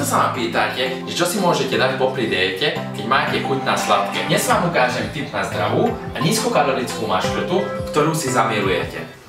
Často sa ma pýtate, že čo si môžete dať popri diete, keď máte chuť na sladké. Dnes vám ukážem tip na zdravú a nízkokalorickú maškrtu, ktorú si zamilujete.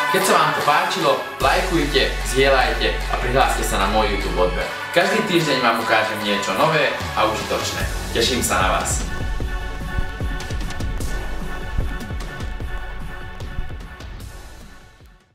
Keď sa vám to páčilo, lajkujte, zdieľajte a prihláste sa na môj YouTube odber. Každý týždeň vám ukážem niečo nové a užitočné. Teším sa na vás.